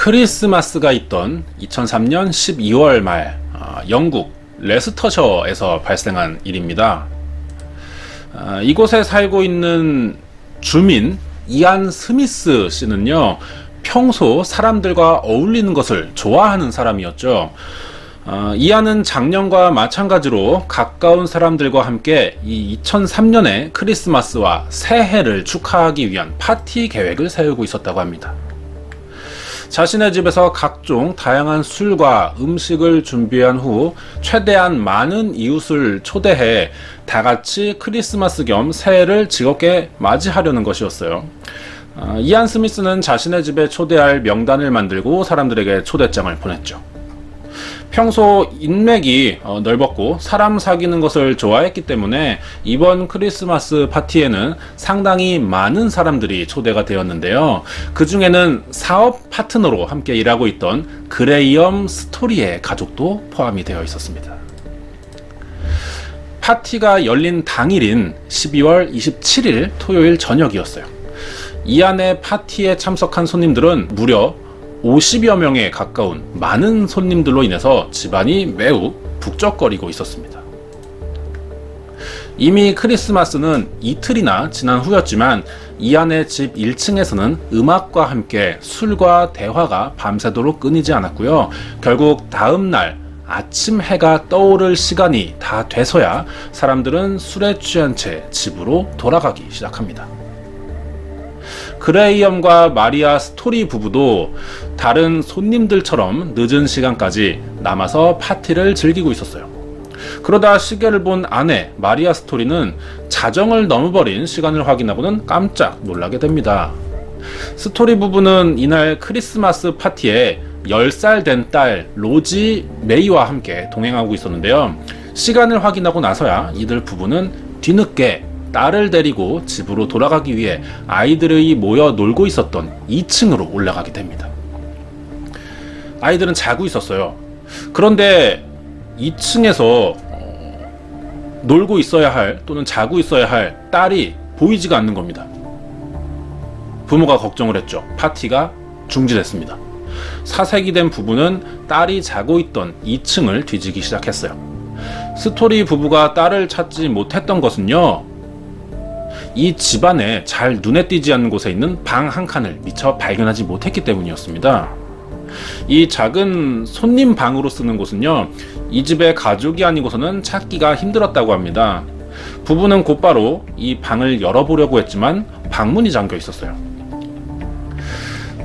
크리스마스가 있던 2003년 12월 말 영국 레스터셔에서 발생한 일입니다. 이곳에 살고 있는 주민 이안 스미스 씨는요, 평소 사람들과 어울리는 것을 좋아하는 사람이었죠. 이안은 작년과 마찬가지로 가까운 사람들과 함께 이 2003년의 크리스마스와 새해를 축하하기 위한 파티 계획을 세우고 있었다고 합니다. 자신의 집에서 각종 다양한 술과 음식을 준비한 후 최대한 많은 이웃을 초대해 다같이 크리스마스 겸 새해를 즐겁게 맞이하려는 것이었어요. 이안 스미스는 자신의 집에 초대할 명단을 만들고 사람들에게 초대장을 보냈죠. 평소 인맥이 넓었고 사람 사귀는 것을 좋아했기 때문에 이번 크리스마스 파티에는 상당히 많은 사람들이 초대가 되었는데요. 그 중에는 사업 파트너로 함께 일하고 있던 그레이엄 스토리의 가족도 포함이 되어 있었습니다. 파티가 열린 당일인 12월 27일 토요일 저녁이었어요. 이안의 파티에 참석한 손님들은 무려 50여 명에 가까운 많은 손님들로 인해서 집안이 매우 북적거리고 있었습니다. 이미 크리스마스는 이틀이나 지난 후였지만 이안의 집 1층에서는 음악과 함께 술과 대화가 밤새도록 끊이지 않았고요. 결국 다음 날 아침 해가 떠오를 시간이 다 돼서야 사람들은 술에 취한 채 집으로 돌아가기 시작합니다. 그레이엄과 마리아 스토리 부부도 다른 손님들처럼 늦은 시간까지 남아서 파티를 즐기고 있었어요. 그러다 시계를 본 아내 마리아 스토리는 자정을 넘어버린 시간을 확인하고는 깜짝 놀라게 됩니다. 스토리 부부는 이날 크리스마스 파티에 10살 된 딸 로지 메이와 함께 동행하고 있었는데요. 시간을 확인하고 나서야 이들 부부는 뒤늦게 딸을 데리고 집으로 돌아가기 위해 아이들이 모여 놀고 있었던 2층으로 올라가게 됩니다. 아이들은 자고 있었어요. 그런데 2층에서 놀고 있어야 할 또는 자고 있어야 할 딸이 보이지가 않는 겁니다. 부모가 걱정을 했죠. 파티가 중지됐습니다. 사색이 된 부부는 딸이 자고 있던 2층을 뒤지기 시작했어요. 스토리 부부가 딸을 찾지 못했던 것은요, 이 집안에 잘 눈에 띄지 않는 곳에 있는 방 한 칸을 미처 발견하지 못했기 때문이었습니다. 이 작은 손님 방으로 쓰는 곳은요, 이 집의 가족이 아니고서는 찾기가 힘들었다고 합니다. 부부는 곧바로 이 방을 열어보려고 했지만 방문이 잠겨 있었어요.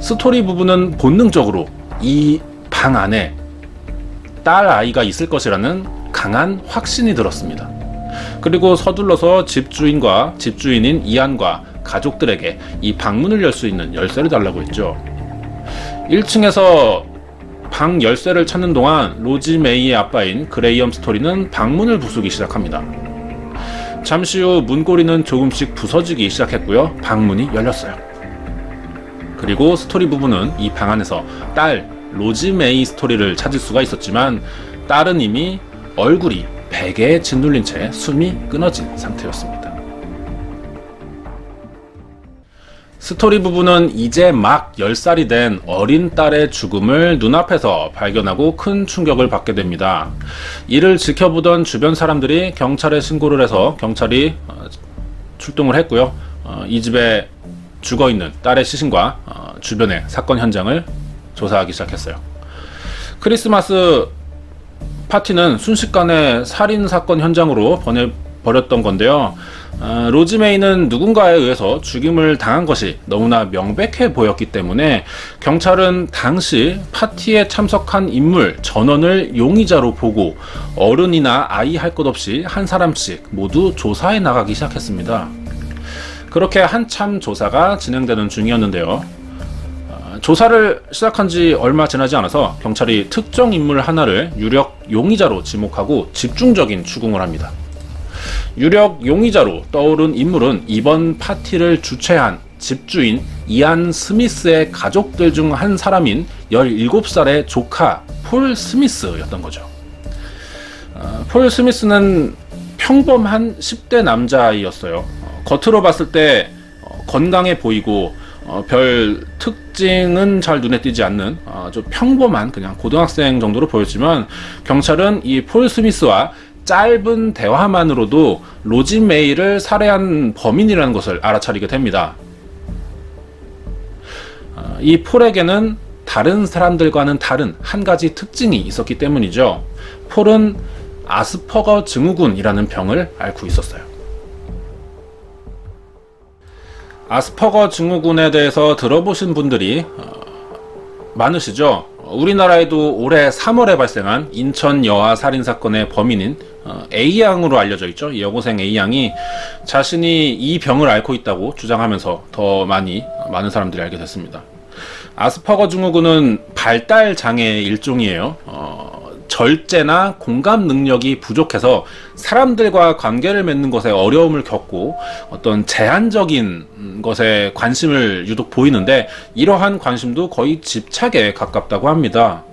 스토리 부부는 본능적으로 이 방 안에 딸 아이가 있을 것이라는 강한 확신이 들었습니다. 그리고 서둘러서 집주인과 집주인인 이안과 가족들에게 이 방문을 열 수 있는 열쇠를 달라고 했죠. 1층에서 방 열쇠를 찾는 동안 로지 메이의 아빠인 그레이엄 스토리는 방문을 부수기 시작합니다. 잠시 후 문고리는 조금씩 부서지기 시작했고요. 방문이 열렸어요. 그리고 스토리 부부는 이 방 안에서 딸 로지 메이 스토리를 찾을 수가 있었지만 딸은 이미 얼굴이 베개에 짓눌린 채 숨이 끊어진 상태였습니다. 스토리 부부는 이제 막 10살이 된 어린 딸의 죽음을 눈앞에서 발견하고 큰 충격을 받게 됩니다. 이를 지켜보던 주변 사람들이 경찰에 신고를 해서 경찰이 출동을 했고요. 이 집에 죽어있는 딸의 시신과 주변의 사건 현장을 조사하기 시작했어요. 크리스마스 파티는 순식간에 살인사건 현장으로 변해버렸던 건데요. 로지 메이는 누군가에 의해서 죽임을 당한 것이 너무나 명백해 보였기 때문에 경찰은 당시 파티에 참석한 인물 전원을 용의자로 보고 어른이나 아이 할 것 없이 한 사람씩 모두 조사해 나가기 시작했습니다. 그렇게 한참 조사가 진행되는 중이었는데요. 조사를 시작한 지 얼마 지나지 않아서 경찰이 특정 인물 하나를 유력 용의자로 지목하고 집중적인 추궁을 합니다. 유력 용의자로 떠오른 인물은 이번 파티를 주최한 집주인 이안 스미스의 가족들 중 한 사람인 17살의 조카 폴 스미스였던 거죠. 폴 스미스는 평범한 10대 남자아이였어요. 겉으로 봤을 때 건강해 보이고 별 특징은 잘 눈에 띄지 않는 아주 평범한 그냥 고등학생 정도로 보였지만, 경찰은 이 폴 스미스와 짧은 대화만으로도 로지 메이를 살해한 범인이라는 것을 알아차리게 됩니다. 이 폴에게는 다른 사람들과는 다른 한 가지 특징이 있었기 때문이죠. 폴은 아스퍼거 증후군이라는 병을 앓고 있었어요. 아스퍼거 증후군에 대해서 들어보신 분들이 많으시죠? 우리나라에도 올해 3월에 발생한 인천 여아 살인사건의 범인인 A양으로 알려져 있죠. 이 여고생 A양이 자신이 이 병을 앓고 있다고 주장하면서 더 많은 사람들이 알게 됐습니다. 아스퍼거 증후군은 발달 장애의 일종이에요. 절제나 공감 능력이 부족해서 사람들과 관계를 맺는 것에 어려움을 겪고 어떤 제한적인 것에 관심을 유독 보이는데, 이러한 관심도 거의 집착에 가깝다고 합니다.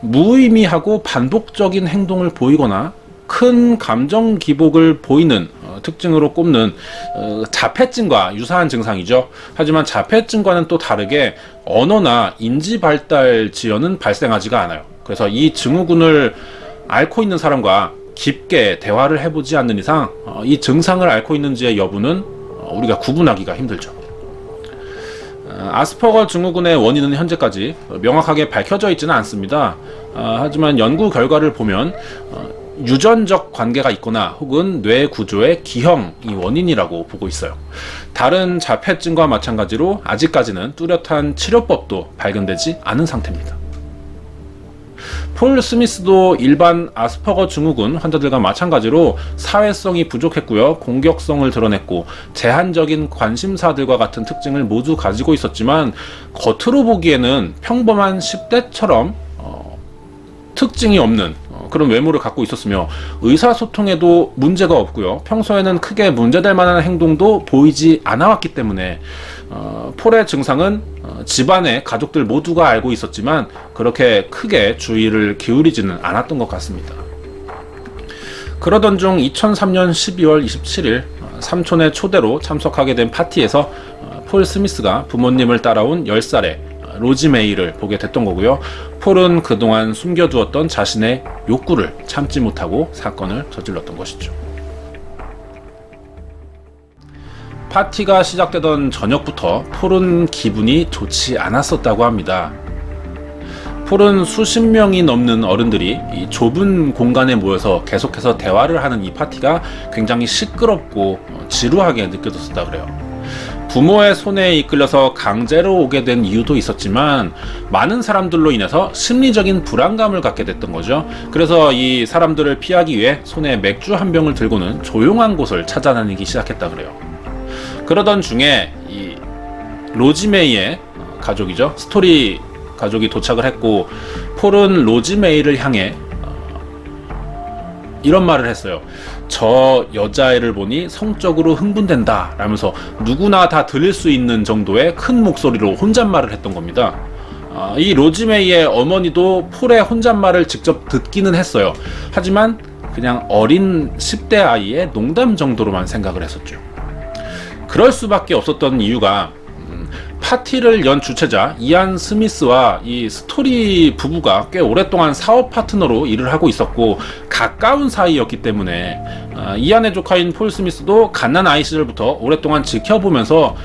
무의미하고 반복적인 행동을 보이거나 큰 감정 기복을 보이는 특징으로 꼽는 자폐증과 유사한 증상이죠. 하지만 자폐증과는 또 다르게 언어나 인지 발달 지연은 발생하지가 않아요. 그래서 이 증후군을 앓고 있는 사람과 깊게 대화를 해보지 않는 이상 이 증상을 앓고 있는지의 여부는 우리가 구분하기가 힘들죠. 아스퍼거 증후군의 원인은 현재까지 명확하게 밝혀져 있지는 않습니다. 하지만 연구 결과를 보면 유전적 관계가 있거나 혹은 뇌 구조의 기형이 원인이라고 보고 있어요. 다른 자폐증과 마찬가지로 아직까지는 뚜렷한 치료법도 발견되지 않은 상태입니다. 폴 스미스도 일반 아스퍼거 증후군 환자들과 마찬가지로 사회성이 부족했고요, 공격성을 드러냈고 제한적인 관심사들과 같은 특징을 모두 가지고 있었지만, 겉으로 보기에는 평범한 10대처럼 특징이 없는 그런 외모를 갖고 있었으며, 의사소통에도 문제가 없고요, 평소에는 크게 문제될 만한 행동도 보이지 않아왔기 때문에 폴의 증상은 집안의 가족들 모두가 알고 있었지만 그렇게 크게 주의를 기울이지는 않았던 것 같습니다. 그러던 중 2003년 12월 27일 삼촌의 초대로 참석하게 된 파티에서 폴 스미스가 부모님을 따라온 10살의 로지 메이를 보게 됐던 거고요. 폴은 그동안 숨겨두었던 자신의 욕구를 참지 못하고 사건을 저질렀던 것이죠. 파티가 시작되던 저녁부터 폴은 기분이 좋지 않았었다고 합니다. 폴은 수십 명이 넘는 어른들이 이 좁은 공간에 모여서 계속해서 대화를 하는 이 파티가 굉장히 시끄럽고 지루하게 느껴졌었다 그래요. 부모의 손에 이끌려서 강제로 오게 된 이유도 있었지만, 많은 사람들로 인해서 심리적인 불안감을 갖게 됐던 거죠. 그래서 이 사람들을 피하기 위해 손에 맥주 한 병을 들고는 조용한 곳을 찾아다니기 시작했다 그래요. 그러던 중에 이 로지 메이의 가족이죠, 스토리 가족이 도착을 했고, 폴은 로지 메이를 향해 이런 말을 했어요. 저 여자애를 보니 성적으로 흥분된다 라면서 누구나 다 들을 수 있는 정도의 큰 목소리로 혼잣말을 했던 겁니다. 이 로지 메이의 어머니도 폴의 혼잣말을 직접 듣기는 했어요. 하지만 그냥 어린 10대 아이의 농담 정도로만 생각을 했었죠. 그럴 수밖에 없었던 이유가 파티를 연 주최자 이안 스미스와 이 스토리 부부가 꽤 오랫동안 사업 파트너로 일을 하고 있었고 가까운 사이였기 때문에 이안의 조카인 폴 스미스도 갓난 아이 시절부터 오랫동안 지켜보면서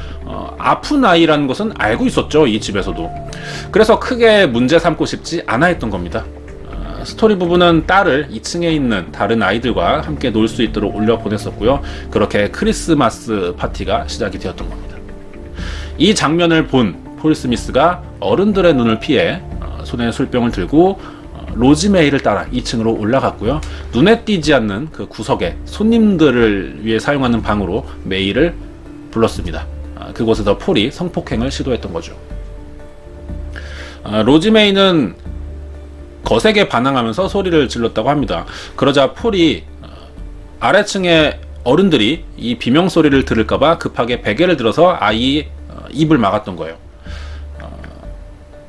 아픈 아이라는 것은 알고 있었죠, 이 집에서도. 그래서 크게 문제 삼고 싶지 않아 했던 겁니다. 스토리 부부는 딸을 2층에 있는 다른 아이들과 함께 놀 수 있도록 올려 보냈었고요. 그렇게 크리스마스 파티가 시작이 되었던 겁니다. 이 장면을 본 폴 스미스가 어른들의 눈을 피해 손에 술병을 들고 로지 메이를 따라 2층으로 올라갔고요. 눈에 띄지 않는 그 구석에 손님들을 위해 사용하는 방으로 메이를 불렀습니다. 그곳에서 폴이 성폭행을 시도했던 거죠. 로지 메이는 거세게 반항하면서 소리를 질렀다고 합니다. 그러자 폴이 아래층의 어른들이 이 비명 소리를 들을까봐 급하게 베개를 들어서 아이의 입을 막았던 거예요.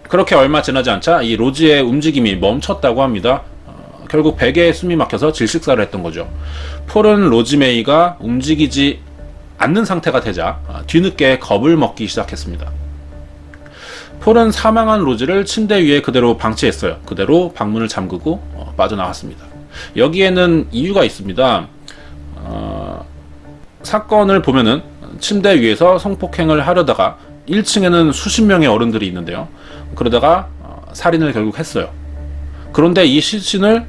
그렇게 얼마 지나지 않자 이 로지의 움직임이 멈췄다고 합니다. 결국 베개에 숨이 막혀서 질식사를 했던 거죠. 폴은 로지 메이가 움직이지 않는 상태가 되자 뒤늦게 겁을 먹기 시작했습니다. 폴은 사망한 로지를 침대 위에 그대로 방치했어요. 그대로 방문을 잠그고 빠져나왔습니다. 여기에는 이유가 있습니다. 사건을 보면은 침대 위에서 성폭행을 하려다가 1층에는 수십 명의 어른들이 있는데요. 그러다가 살인을 결국 했어요. 그런데 이 시신을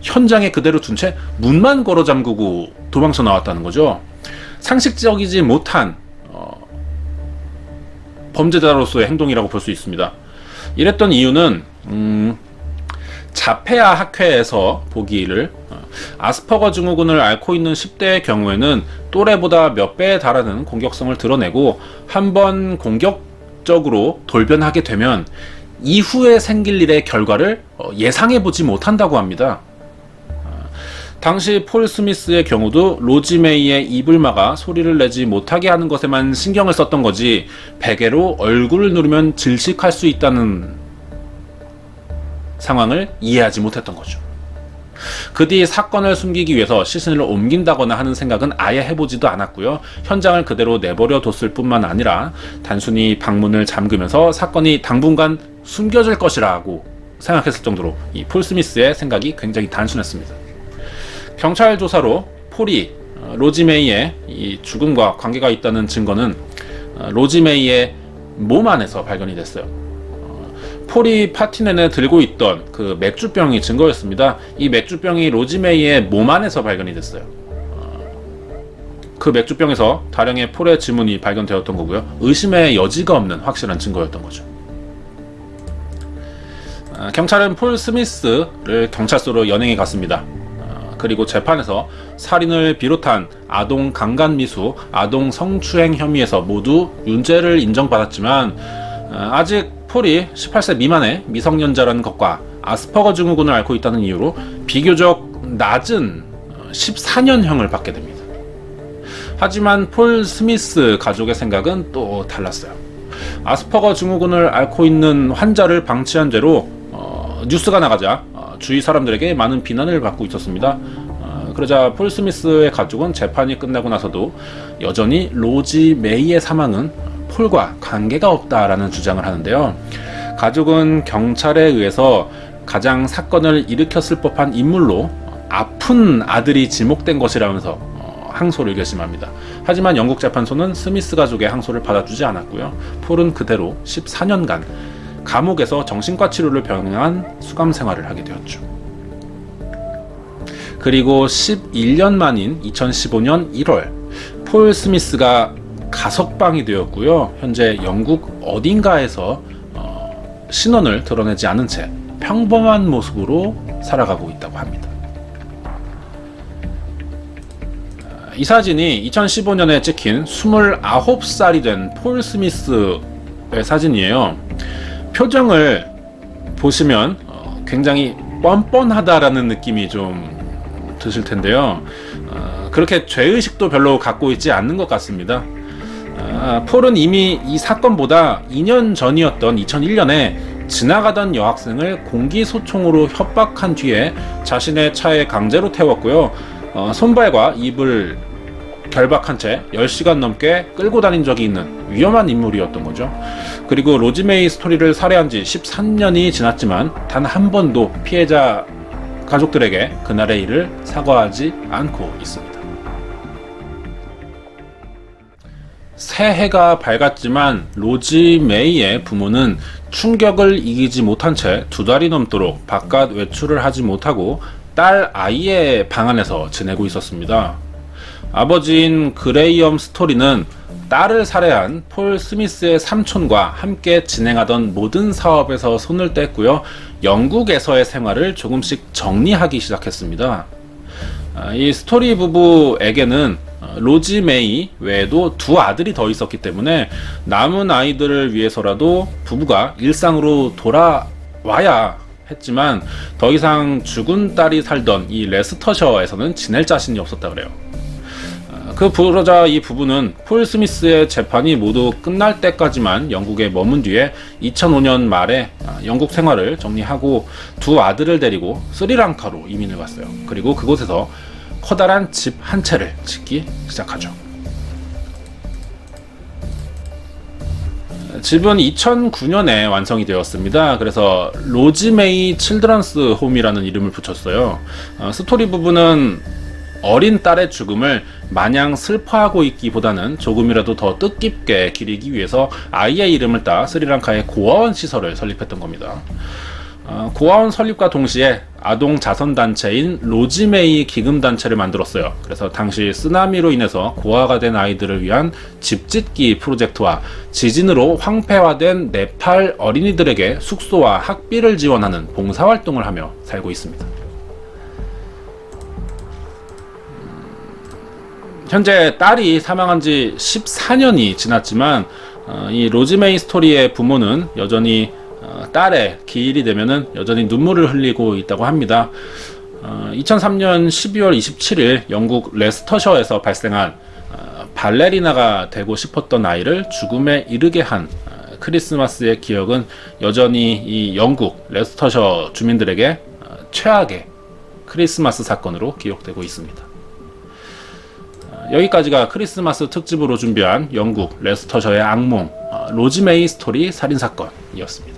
현장에 그대로 둔 채 문만 걸어 잠그고 도망쳐 나왔다는 거죠. 상식적이지 못한 범죄자로서의 행동이라고 볼 수 있습니다. 이랬던 이유는 자폐아 학회에서 보기를 아스퍼거 증후군을 앓고 있는 10대의 경우에는 또래보다 몇 배에 달하는 공격성을 드러내고 한번 공격적으로 돌변하게 되면 이후에 생길 일의 결과를 예상해보지 못한다고 합니다. 당시 폴 스미스의 경우도 로지 메이의 입을 막아 소리를 내지 못하게 하는 것에만 신경을 썼던 거지 베개로 얼굴을 누르면 질식할 수 있다는 상황을 이해하지 못했던 거죠. 그 뒤 사건을 숨기기 위해서 시신을 옮긴다거나 하는 생각은 아예 해보지도 않았고요. 현장을 그대로 내버려 뒀을 뿐만 아니라 단순히 방문을 잠그면서 사건이 당분간 숨겨질 것이라고 생각했을 정도로 이 폴 스미스의 생각이 굉장히 단순했습니다. 경찰 조사로 폴이 로지 메이의 이 죽음과 관계가 있다는 증거는 로지 메이의 몸 안에서 발견이 됐어요. 폴이 파티 내내 들고 있던 그 맥주병이 증거였습니다. 이 맥주병이 로지 메이의 몸 안에서 발견이 됐어요. 그 맥주병에서 다량의 폴의 지문이 발견되었던 거고요. 의심의 여지가 없는 확실한 증거였던 거죠. 경찰은 폴 스미스를 경찰서로 연행해 갔습니다. 그리고 재판에서 살인을 비롯한 아동 강간미수, 아동 성추행 혐의에서 모두 유죄를 인정받았지만 아직 폴이 18세 미만의 미성년자라는 것과 아스퍼거 증후군을 앓고 있다는 이유로 비교적 낮은 14년형을 받게 됩니다. 하지만 폴 스미스 가족의 생각은 또 달랐어요. 아스퍼거 증후군을 앓고 있는 환자를 방치한 죄로 뉴스가 나가자 주위 사람들에게 많은 비난을 받고 있었습니다. 그러자 폴 스미스의 가족은 재판이 끝나고 나서도 여전히 로지 메이의 사망은 폴과 관계가 없다라는 주장을 하는데요. 가족은 경찰에 의해서 가장 사건을 일으켰을 법한 인물로 아픈 아들이 지목된 것이라면서 항소를 결심합니다. 하지만 영국 재판소는 스미스 가족의 항소를 받아주지 않았고요. 폴은 그대로 14년간 감옥에서 정신과 치료를 병행한 수감 생활을 하게 되었죠. 그리고 11년 만인 2015년 1월 폴 스미스가 가석방이 되었고요. 현재 영국 어딘가에서 신원을 드러내지 않은 채 평범한 모습으로 살아가고 있다고 합니다. 이 사진이 2015년에 찍힌 29살이 된 폴 스미스의 사진이에요. 표정을 보시면 굉장히 뻔뻔하다라는 느낌이 좀 드실 텐데요. 그렇게 죄의식도 별로 갖고 있지 않는 것 같습니다. 폴은 이미 이 사건보다 2년 전이었던 2001년에 지나가던 여학생을 공기소총으로 협박한 뒤에 자신의 차에 강제로 태웠고요. 손발과 입을 결박한 채 10시간 넘게 끌고 다닌 적이 있는 위험한 인물이었던 거죠. 그리고 로지 메이 스토리를 살해한 지 13년이 지났지만 단 한 번도 피해자 가족들에게 그날의 일을 사과하지 않고 있습니다. 새해가 밝았지만 로지 메이의 부모는 충격을 이기지 못한 채 2달이 넘도록 바깥 외출을 하지 못하고 딸 아이의 방 안에서 지내고 있었습니다. 아버지인 그레이엄 스토리는 딸을 살해한 폴 스미스의 삼촌과 함께 진행하던 모든 사업에서 손을 뗐고요. 영국에서의 생활을 조금씩 정리하기 시작했습니다. 이 스토리 부부에게는 로지 메이 외에도 2 아들이 더 있었기 때문에 남은 아이들을 위해서라도 부부가 일상으로 돌아와야 했지만 더 이상 죽은 딸이 살던 이 레스터셔에서는 지낼 자신이 없었다 그래요. 그러자 이 부부는 폴 스미스의 재판이 모두 끝날 때까지만 영국에 머문 뒤에 2005년 말에 영국 생활을 정리하고 2 아들을 데리고 스리랑카로 이민을 갔어요. 그리고 그곳에서 커다란 집 한 채를 짓기 시작하죠. 집은 2009년에 완성이 되었습니다. 그래서 로즈메이 칠드런스 홈이라는 이름을 붙였어요. 스토리 부분은 어린 딸의 죽음을 마냥 슬퍼하고 있기보다는 조금이라도 더 뜻깊게 기리기 위해서 아이의 이름을 따 스리랑카의 고아원 시설을 설립했던 겁니다. 고아원 설립과 동시에 아동 자선단체인 로즈메이 기금단체를 만들었어요. 그래서 당시 쓰나미로 인해서 고아가 된 아이들을 위한 집짓기 프로젝트와 지진으로 황폐화된 네팔 어린이들에게 숙소와 학비를 지원하는 봉사활동을 하며 살고 있습니다. 현재 딸이 사망한 지 14년이 지났지만 이 로즈메이 스토리의 부모는 여전히 딸의 기일이 되면은 여전히 눈물을 흘리고 있다고 합니다. 2003년 12월 27일 영국 레스터셔에서 발생한 발레리나가 되고 싶었던 아이를 죽음에 이르게 한 크리스마스의 기억은 여전히 이 영국 레스터셔 주민들에게 최악의 크리스마스 사건으로 기억되고 있습니다. 여기까지가 크리스마스 특집으로 준비한 영국 레스터셔의 악몽 로즈메이 스토리 살인사건이었습니다.